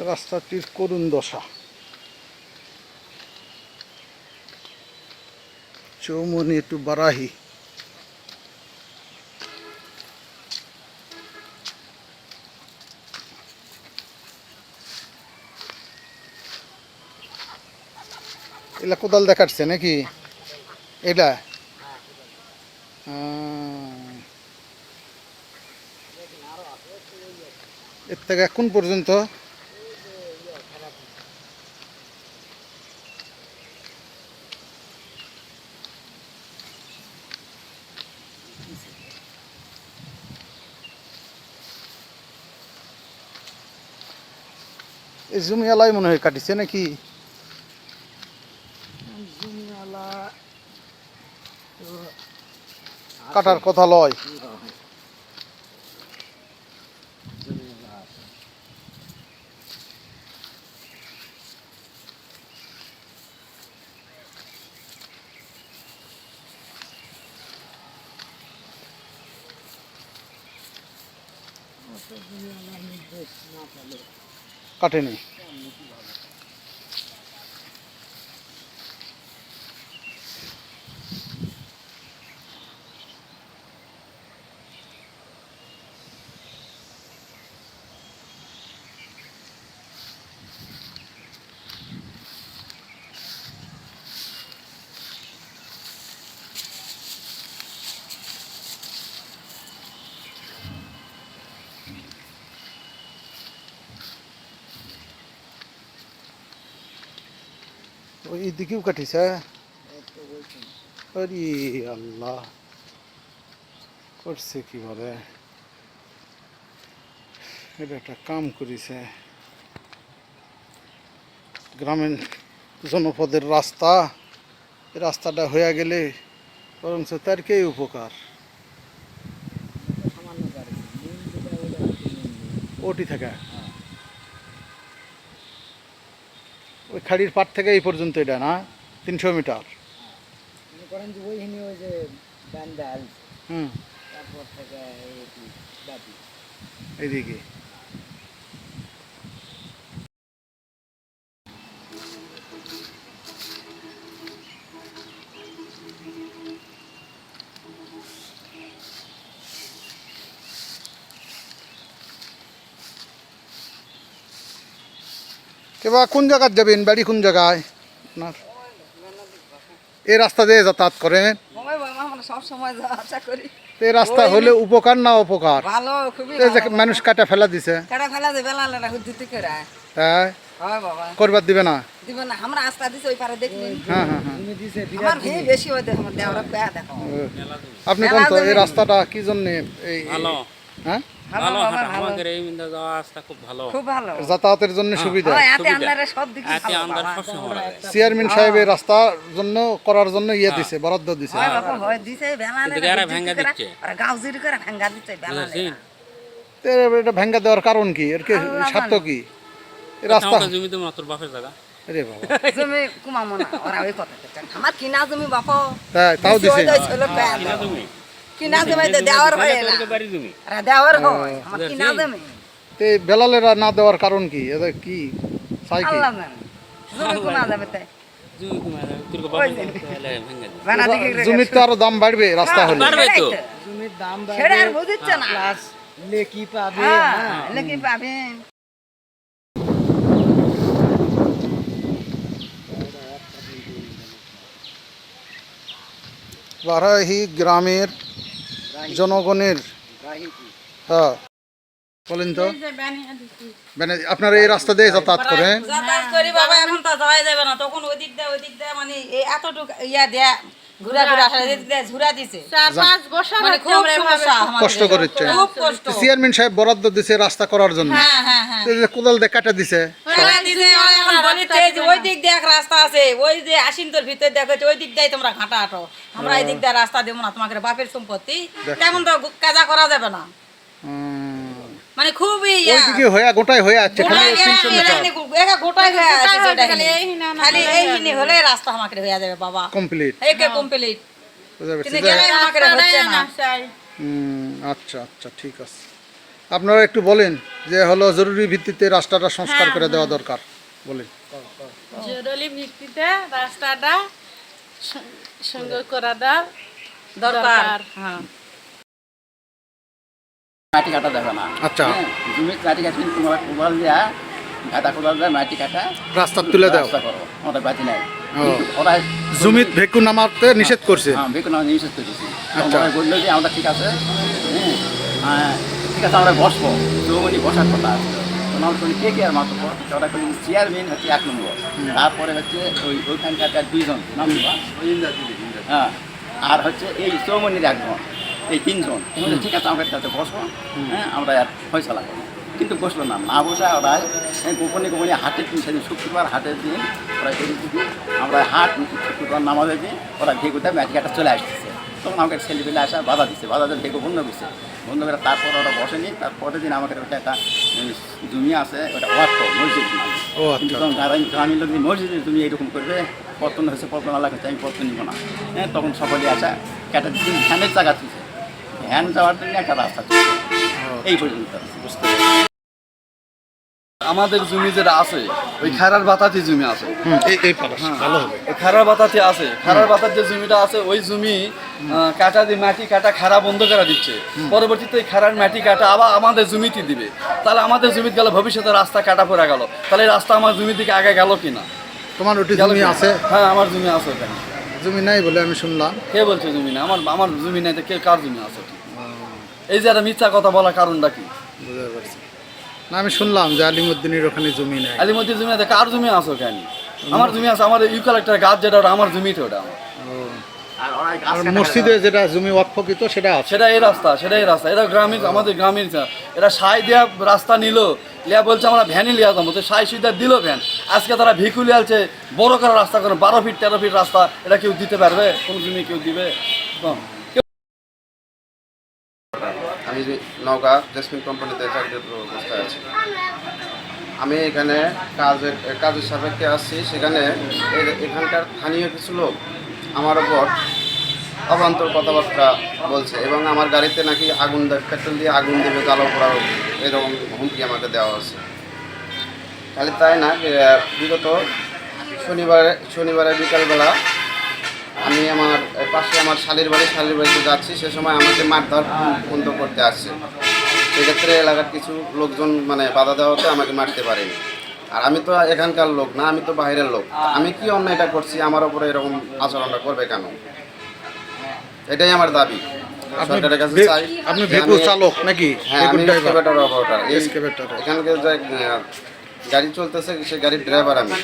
রাস্তাটির করুণ দশা। চৌমনি টু বারাহি। এলা কোদাল দেখাচ্ছে নাকি এটা? এর থেকে এখন পর্যন্ত এই জমিওয়ালাই মনে হয় কাটিছে নাকি? কাটার কথা লয়। কাটেনি। ওই দিকেও কাটিছে। আরে আল্লাহ, করছে কিভাবে? এটা একটা কাম করেছে। গ্রামীণ জনপদের রাস্তা, এই রাস্তাটা হয়ে গেলে বরঞ্চ তার কে উপকার। ওটি থেকে ওই খাড়ির পাট থেকে এই পর্যন্ত এটা না 300 মিটার। এইদিকে কেবা কোন জায়গায় যাবেন? বাড়ি কোন জায়গায় আপনার? এই রাস্তা দিয়ে যাতায়াত করেন? এই রাস্তা হলে উপকার না অপকার? মানুষ কাটা ফেলা দিছে। হ্যাঁ, করবার দিবে না। আপনি কোন তো এই রাস্তাটা কি জন্য? হ্যাঁ, যাতায়াতের জন্য সুবিধা। চেয়ারম্যান সাহেব এই রাস্তার জন্য করার জন্য ইয়ে দিছে, বরাদ্দ দিছে। এটা ভেঙ্গা দেওয়ার কারণ কি? এর কি স্বার্থ কি? রাস্তা আরে বাবা, তাও দিছে। বেলালেরা না দেওয়ার কারণ কি? এটা কি চাই কি? জমির তো আরো দাম বাড়বে রাস্তা হলে। বারাহি গ্রামের জনগণের, হ্যাঁ বলেন তো, আপনারা এই রাস্তা দিয়ে যাতায়াত করেন? বাবা, এখন তো যাওয়া যাবে না, তখন ওই দিক দিয়ে মানে এতটুকু ইয়া দেয়া চেয়ারম্যান সাহেব বরাদ্দ দিছে রাস্তা করার জন্য, কোদাল দিয়ে কাটা দিছে। ওই দিক দিয়ে রাস্তা আছে, ওই যে আশিনতর ভিতরে দেখো ওই দিক দিয়ে তোমরা ঘাটা আটো, আমরা এই দিক দিয়ে রাস্তা দেবো না, তোমাকে বাপের সম্পত্তি, তেমন তো কাজা করা যাবে না। মানে খুবই গোটাই হয়ে আছে, খালি এইখানে হলে রাস্তা আমাকে হয়ে যাবে বাবা, কমপ্লিট কমপ্লিট। আচ্ছা আচ্ছা, ঠিক আছে। আপনারা একটু বলেন যে হলো জরুরি ভিত্তিতে রাস্তাটা সংস্কার করে দেওয়া দরকার, বলেন। জরুরি ভিত্তিতে রাস্তাটা সঙ্গে করা দেওয়া দরকার হ্যাঁ মাটি কাটা যাবে না। আচ্ছা। হ্যাঁ, জমিতে মাটি কাটবেন, তোমার কোদাল দেওয়া গাদা কোদাল দেওয়া মাটি কাটা রাস্তা তুলে দাও। রাস্তা করো, আমাদের বাতি নাই। ও। কিন্তু ওরা জমিত ভেকু নামাতে নিষেধ করছে। হ্যাঁ বেগুন নিষেধ করেছি। আচ্ছা। আমরা বললো যে আমরা ঠিক আছে, হ্যাঁ ঠিক আছে আমরা বসবো, চৌমনি বসার কথা আছে। তখন আমরা বলি কে আর মাত্র ওরা করি চেয়ারম্যান হচ্ছে 1 নম্বর, তারপরে হচ্ছে ওইখানকার 2 জন নাম দিবা, হ্যাঁ আর হচ্ছে এই চৌমনির 1 জন, এই 3 জন ঠিক আছে আমরা কাছে বসবো, হ্যাঁ আমরা আর ফয়সালা করবো। কিন্তু বসলো না, না বসে ওরা গোপনে গোপনে হাটের দিন, সেদিন শুক্রবার হাটের দিন ওরা আমরা হাট শুক্রবার নামাজের দিন ওরা ভেগুতে ম্যাচ কাটা চলে আসতেছে। তখন আমাকে ছেলেপেলে আসা বাধা দিচ্ছে, বাধা দিয়ে ভেগু বন্ধ করছে, বন্ধ করে তারপর ওরা বসেনি। তারপরের দিন আমাকে ওটা একটা জমি আছে, ওটা ওয়াক্ত মসজিদ মানে। ও আচ্ছা। কিন্তু তখন গ্রামীণ লোক মসজিদে তুমি এইরকম করবে, পতন হয়েছে, পতন আলাদা হচ্ছে, আমি পতন নিব না। হ্যাঁ তখন সকলে আসা একটা দিন ভ্যানের জায়গা তুলছে, ভ্যান যাওয়ার জন্য একটা রাস্তা তুলছে, এই পর্যন্ত বুঝতে পারছি। আমাদের জমি যেটা আছে ওই খারার বাতাতি জমি আছে, এই পালাস ভালো হবে। ওই খারার বাতাতি আছে, খারার বাতার যে জমিটা আছে ওই জমি কাটা দিয়ে মাটি কাটা খারা বন্ধ করে দিচ্ছে। পরবর্তীতে এই খারার মাটি কাটা আবার আমাদের জমিতে দিবে, তাহলে আমাদের জমিতে গেলে ভবিষ্যতে রাস্তা কাটা পড়ে গেল, তাহলে এই রাস্তা আমার জমি থেকে আগে গেল কিনা? তোমার ওটি গেল জমি কিনা? আছে? হ্যাঁ আমার জমি আছে ওখানে। জমি নাই বলে আমি শুনলাম। কে বলছে জমি না? আমার আমার জমি নাই তো কে কার জমি আছে? এই যে একটা মিথ্যা কথা বলার কারণটা কি? বুঝতে পারছি না, আমি শুনলাম যে আলিমুদ্দিনের ওখানে জমি নাই। আলিমদ্দির জমি আছে, কার জমি আছে ওখানে? আমার জমি আছে, আমার ইউক্যালিপ্টাস গাছ যেটা ওটা আমার জমিতে, ওটা আমার। আর ওরা আর মসজিদে যেটা জমি ওয়াকফকৃত সেটা আছে। সেটা এই রাস্তা, সেটাই রাস্তা, এটা গ্রামীণ, আমাদের গ্রামীণ। এরা সাই দেওয়া রাস্তা নিল, লিয়া বলছে আমরা ভ্যানই লিয়া যাবো, তো সাই সুবিধা দিল ভ্যান। আজকে তারা ভিকু লিয়ালছে বড় করে রাস্তা করে, 12 ফিট 13 ফিট রাস্তা, এটা কেউ দিতে পারবে? কোন জমি কেউ দিবে? আমি নওগাঁ জেসমিন কোম্পানিতে চাকরির অবস্থায় আছি। আমি এখানে কাজের সাপেক্ষে আসছি। সেখানে এখানকার স্থানীয় কিছু লোক আমার ওপর অবান্তর কথাবার্তা বলছে এবং আমার গাড়িতে নাকি আগুন পেট্রোল দিয়ে আগুন দেবে, জ্বালাও করা এরকম হুমকি আমাকে দেওয়া হচ্ছে। খালি তাই না, বিগত শনিবারে বিকালবেলা আমি আমার পাশে আমার শালির বাড়িতে যাচ্ছি, সে সময় আমাকে মারধর বন্ধ করতে আসছে। সেক্ষেত্রে এলাকার কিছু লোকজন মানে বাধা দেওয়াতে আমাকে মারতে পারেনি। আর আমি তো এখানকার লোক না, আমি তো বাইরের লোক। আমি কি অন্যায়টা করছি, আমার ওপরে এরকম আচরণটা করবে কেন? এটাই আমার দাবি সরকারের কাছে চাই। আপনি যে ভেকু আমি- চালক নাকি? হ্যাঁ আমি ভেকুর driver? Excavator operator. এই এক্সকেভেটর। এখানকার যে গাড়ি চলতেছে সে গাড়ির ড্রাইভার আমি।